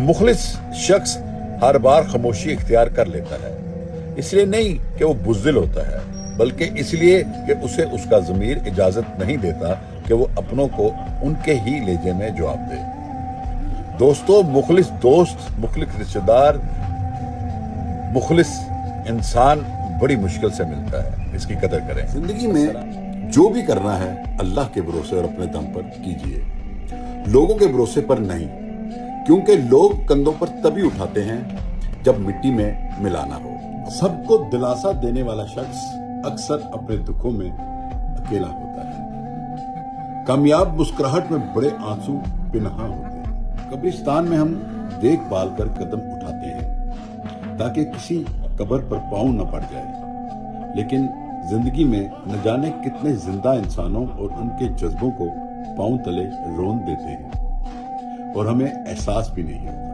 मुखलिस शख्स हर बार खामोशी इख्तियार कर लेता है, इसलिए नहीं कि वो बुज़दिल होता है, बल्कि इसलिए कि उसे उसका ज़मीर इजाज़त नहीं देता कि वो अपनों को उनके ही लहजे में जवाब दे। दोस्तों, मुखलिस दोस्त, मुखलिस रिश्तेदार, मुखलिस इंसान बड़ी मुश्किल से मिलता है, इसकी कदर करें। जिंदगी में जो भी करना है अल्लाह के भरोसे और अपने दम पर कीजिए, लोगों के भरोसे पर नहीं, क्योंकि लोग कंधों पर तभी उठाते हैं जब मिट्टी में मिलाना हो। सबको दिलासा देने वाला शख्स अक्सर अपने दुखों में अकेला होता है। कामयाब मुस्कुराहट में बड़े आंसू पिनहा होते हैं। कब्रिस्तान में हम देखभाल कर कदम उठाते हैं ताकि किसी कब्र पर पांव न पड़ जाए, लेकिन जिंदगी में न जाने कितने जिंदा इंसानों और उनके जज्बों को पांव तले रोन देते हैं और हमें एहसास भी नहीं होता।